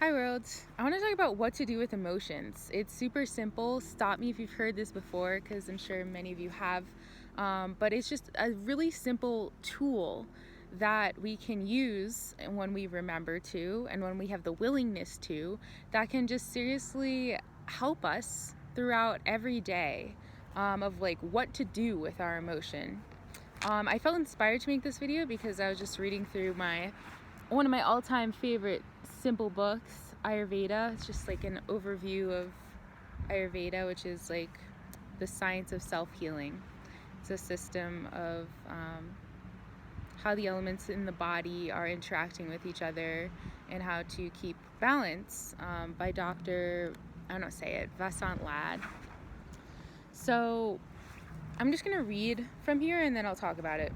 Hi world. I want to talk about what to do with emotions. It's super simple. Stop me if you've heard this before, because I'm sure many of you have. But it's just a really simple tool that we can use when we remember to and when we have the willingness to, that can just seriously help us throughout every day of like what to do with our emotion. I felt inspired to make this video because I was just reading through one of my all-time favorite simple books, Ayurveda. It's just like an overview of Ayurveda, which is like the science of self-healing. It's a system of how the elements in the body are interacting with each other and how to keep balance, by Dr. Vansant Lad. So I'm just gonna read from here and then I'll talk about it.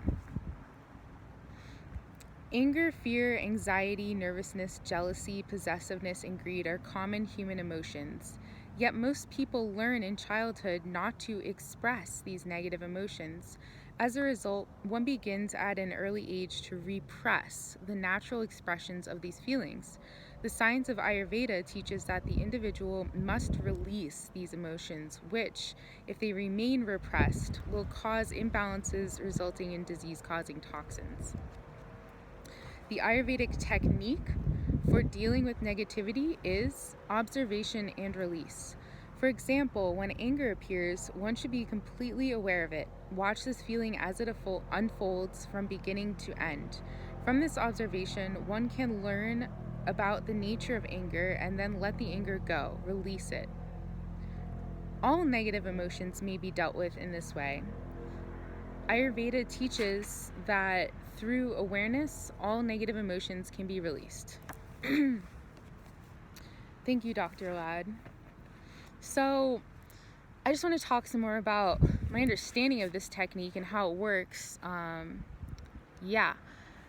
Anger, fear, anxiety, nervousness, jealousy, possessiveness, and greed are common human emotions. Yet most people learn in childhood not to express these negative emotions. As a result, one begins at an early age to repress the natural expressions of these feelings. The science of Ayurveda teaches that the individual must release these emotions, which, if they remain repressed, will cause imbalances resulting in disease-causing toxins. The Ayurvedic technique for dealing with negativity is observation and release. For example, when anger appears, one should be completely aware of it. Watch this feeling as it unfolds from beginning to end. From this observation, one can learn about the nature of anger and then let the anger go, release it. All negative emotions may be dealt with in this way. Ayurveda teaches that through awareness, all negative emotions can be released. Thank you, Dr. Lad. So I just want to talk some more about my understanding of this technique and how it works.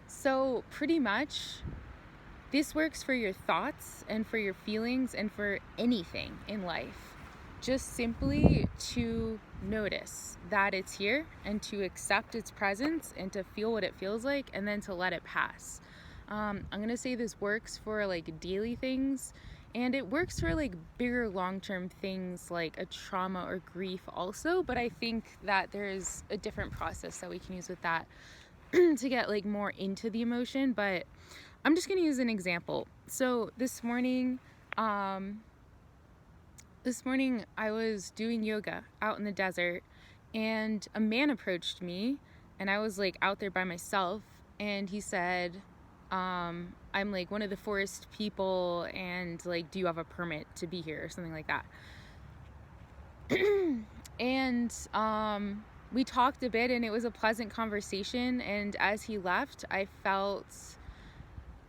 So pretty much this works for your thoughts and for your feelings and for anything in life. Just simply to notice that it's here and to accept its presence and to feel what it feels like and then to let it pass. I'm gonna say this works for like daily things, and it works for like bigger long-term things like a trauma or grief also, but I think that there's a different process that we can use with that to get like more into the emotion. But I'm just gonna use an example. So this morning I was doing yoga out in the desert, and a man approached me, and I was like out there by myself, and he said, I'm like one of the forest people, and like, do you have a permit to be here or something like that? And we talked a bit and it was a pleasant conversation, and as he left, I felt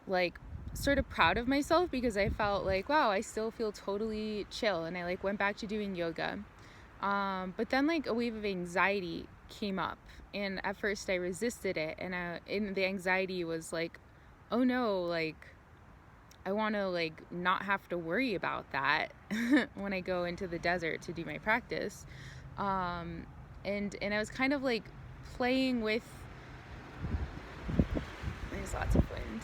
like sort of proud of myself because I felt like, wow, I still feel totally chill, and I like went back to doing yoga. But then like a wave of anxiety came up, and at first I resisted it, and the anxiety was like, oh no, like I want to like not have to worry about that when I go into the desert to do my practice. And I was kind of like playing with, there's lots of wind,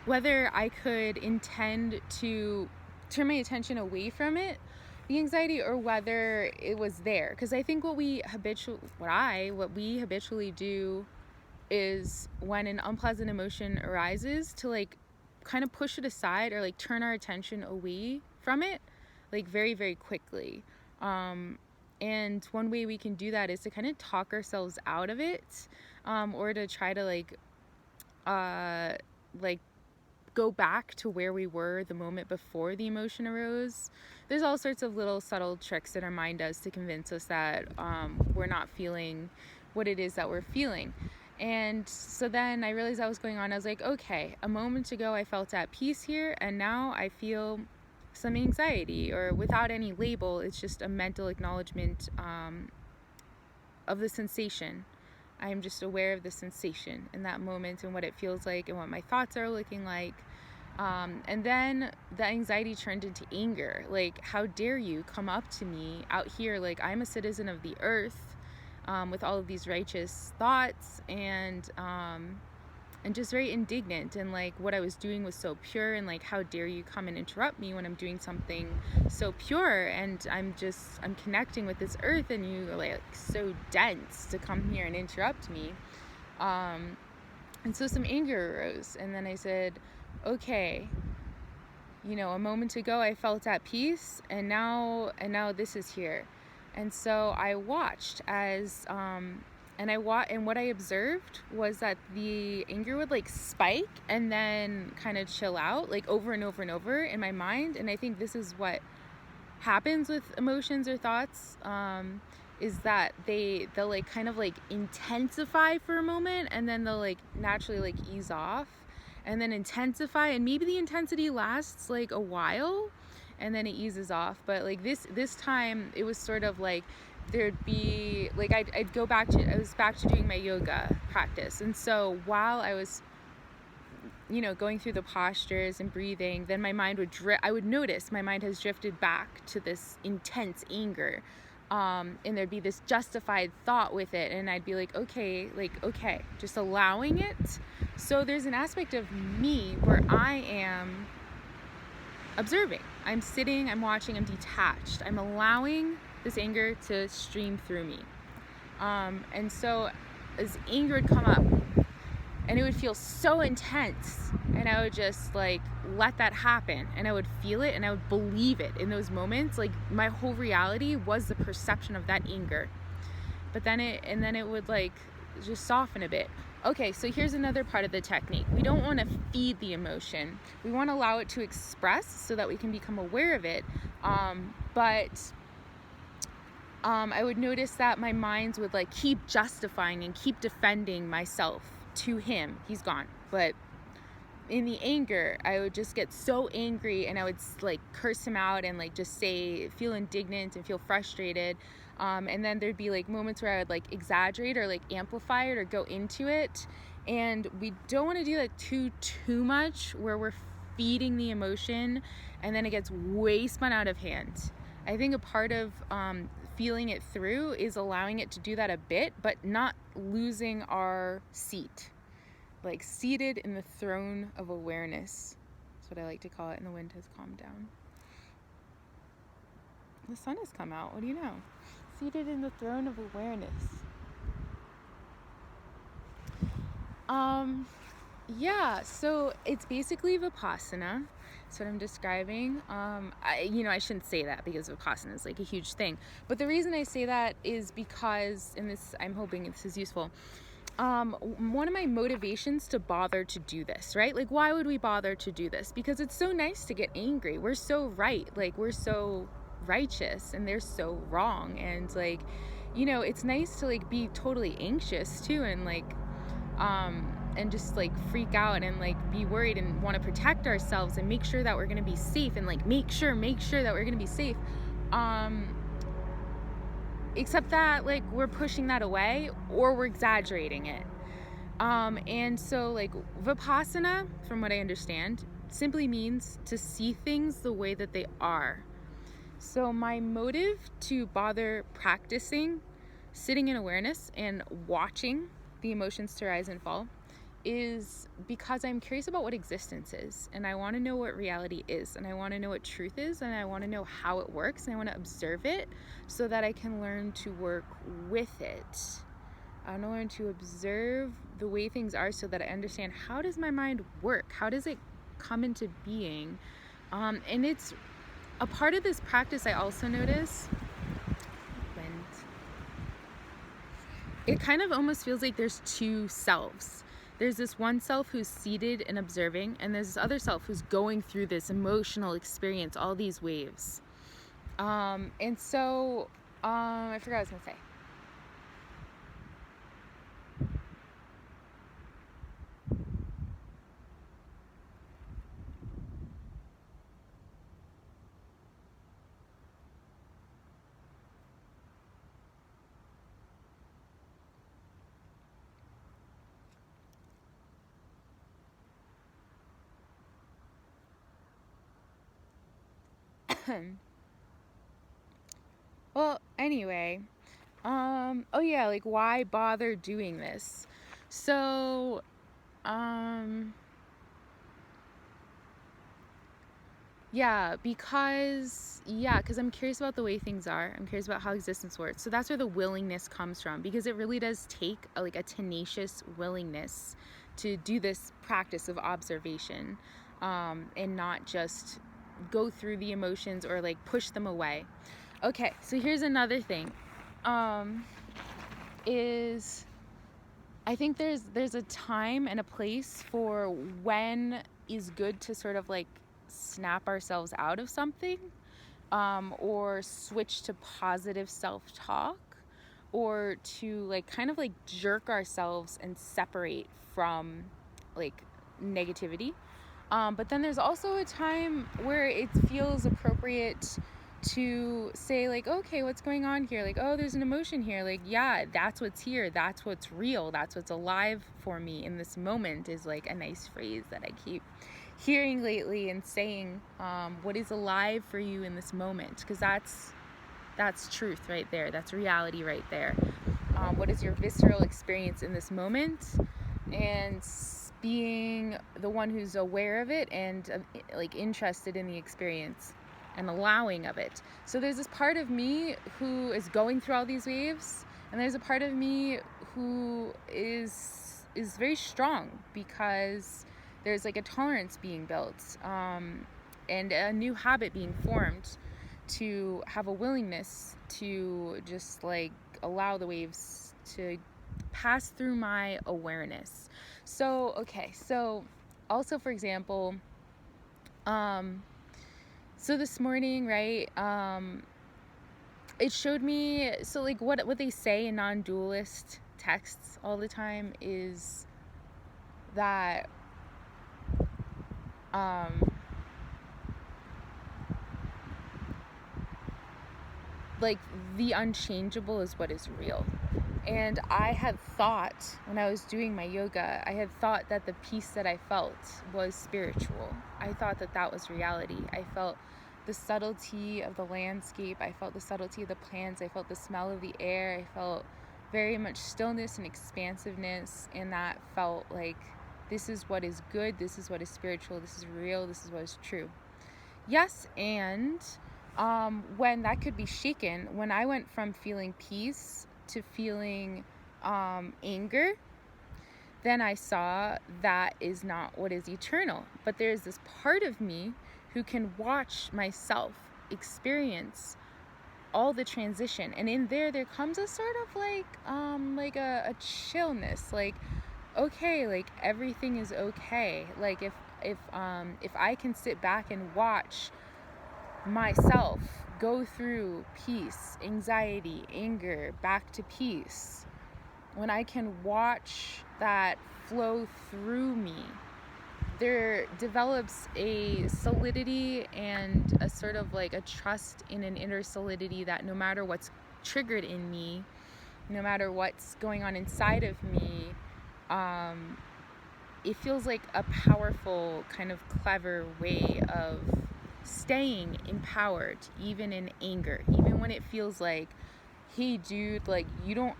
whether I could intend to turn my attention away from it, the anxiety, or whether it was there. Because I think what we habitually do is when an unpleasant emotion arises to like kind of push it aside or like turn our attention away from it like very, very quickly. And one way we can do that is to kind of talk ourselves out of it, or to try to like go back to where we were the moment before the emotion arose. There's all sorts of little subtle tricks that our mind does to convince us that we're not feeling what it is that we're feeling. And so then I realized that was going on. I was like, okay, a moment ago I felt at peace here, and now I feel some anxiety, or without any label, it's just a mental acknowledgement of the sensation. I am just aware of the sensation in that moment and what it feels like and what my thoughts are looking like. And then the anxiety turned into anger. Like, how dare you come up to me out here? Like, I'm a citizen of the earth, with all of these righteous thoughts, and and just very indignant, and like what I was doing was so pure, and like how dare you come and interrupt me when I'm doing something so pure, and I'm connecting with this earth, and you are like so dense to come here and interrupt me. And so some anger arose, and then I said, okay, a moment ago I felt at peace, and now this is here. And so I watched as and what I observed was that the anger would like spike and then kind of chill out, like over and over and over in my mind. And I think this is what happens with emotions or thoughts, is that they'll like kind of like intensify for a moment, and then they'll like naturally like ease off, and then intensify, and maybe the intensity lasts like a while, and then it eases off. But like this time it was sort of like there'd be like I'd go back to, I was back to doing my yoga practice, and so while I was going through the postures and breathing, then my mind would I would notice my mind has drifted back to this intense anger, and there'd be this justified thought with it, and I'd be like, okay, just allowing it. So there's an aspect of me where I am observing, I'm sitting, I'm watching, I'm detached, I'm allowing this anger to stream through me, and so as anger would come up, and it would feel so intense, and I would just like let that happen, and I would feel it, and I would believe it in those moments. Like my whole reality was the perception of that anger. But then it would like just soften a bit. Okay, so here's another part of the technique. We don't want to feed the emotion. We want to allow it to express so that we can become aware of it. But I would notice that my minds would like keep justifying and keep defending myself to him. He's gone. But in the anger, I would just get so angry, and I would like curse him out, and like just feel indignant and feel frustrated. And then there'd be like moments where I would like exaggerate or like amplify it or go into it. And we don't want to do that too much, where we're feeding the emotion and then it gets way spun out of hand. I think a part of feeling it through is allowing it to do that a bit, but not losing our seat. Like seated in the throne of awareness. That's what I like to call it, and the wind has calmed down. The sun has come out, what do you know? Seated in the throne of awareness. Yeah, so it's basically Vipassana. That's what I'm describing. I shouldn't say that because Vipassana is like a huge thing. But the reason I say that is because, I'm hoping this is useful. One of my motivations to bother to do this, right? Like, why would we bother to do this? Because it's so nice to get angry. We're so right. Like, we're so righteous, and they're so wrong. And like, it's nice to like be totally anxious too, and like, and just like freak out and like be worried and want to protect ourselves and make sure that we're going to be safe, and like make sure that we're going to be safe. Except that like we're pushing that away, or we're exaggerating it. And so like Vipassana, from what I understand, simply means to see things the way that they are. So my motive to bother practicing sitting in awareness and watching the emotions to rise and fall is because I'm curious about what existence is, and I want to know what reality is, and I want to know what truth is, and I want to know how it works, and I want to observe it so that I can learn to work with it. I want to learn to observe the way things are so that I understand, how does my mind work? How does it come into being? And it's a part of this practice I also notice, it kind of almost feels like there's two selves. There's this one self who's seated and observing, and there's this other self who's going through this emotional experience, all these waves. And so, I forgot what I was going to say. Well, anyway, oh yeah, like why bother doing this? So Because I'm curious about the way things are. I'm curious about how existence works. So that's where the willingness comes from, because it really does take a tenacious willingness to do this practice of observation, and not just go through the emotions or push them away. Okay, so here's another thing. Is I think there's a time and a place for when is good to sort of snap ourselves out of something, or switch to positive self-talk, or to kind of jerk ourselves and separate from negativity. But then there's also a time where it feels appropriate to say okay, what's going on here? Oh, there's an emotion here. Yeah, that's what's here. That's what's real. That's what's alive for me in this moment, is a nice phrase that I keep hearing lately and saying. What is alive for you in this moment? Because that's truth right there. That's reality right there. What is your visceral experience in this moment? And being the one who's aware of it and interested in the experience and allowing of it. So there's this part of me who is going through all these waves, and there's a part of me who is very strong, because there's a tolerance being built, and a new habit being formed to have a willingness to just allow the waves to pass through my awareness. So okay, so also, for example, so this morning, right, it showed me, so what they say in non-dualist texts all the time is that the unchangeable is what is real. And I had thought, when I was doing my yoga, I had thought that the peace that I felt was spiritual. I thought that that was reality. I felt the subtlety of the landscape. I felt the subtlety of the plants. I felt the smell of the air. I felt very much stillness and expansiveness. And that felt this is what is good. This is what is spiritual. This is real. This is what is true. Yes, and when that could be shaken, when I went from feeling peace to feeling anger, then I saw that is not what is eternal. But there's this part of me who can watch myself experience all the transition, and in there comes a sort of a chillness, okay, everything is okay. If I can sit back and watch myself go through peace, anxiety, anger, back to peace, when I can watch that flow through me, there develops a solidity and a sort of a trust in an inner solidity that no matter what's triggered in me, no matter what's going on inside of me, it feels like a powerful, kind of clever way of staying empowered, even in anger, even when it feels hey dude, you don't,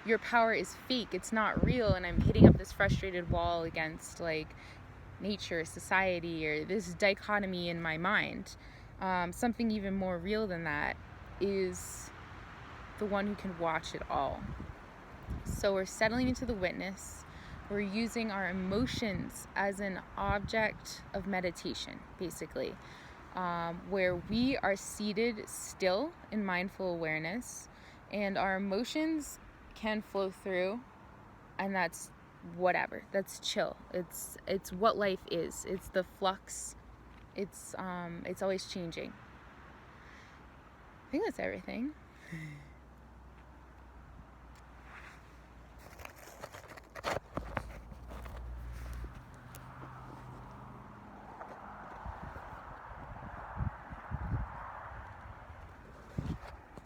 your power is fake, it's not real, and I'm hitting up this frustrated wall against nature, society, or this dichotomy in my mind. Something even more real than that is the one who can watch it all. So we're settling into the witness. We're using our emotions as an object of meditation, basically, where we are seated still in mindful awareness, and our emotions can flow through, and that's whatever. That's chill. It's what life is. It's the flux. It's always changing. I think that's everything.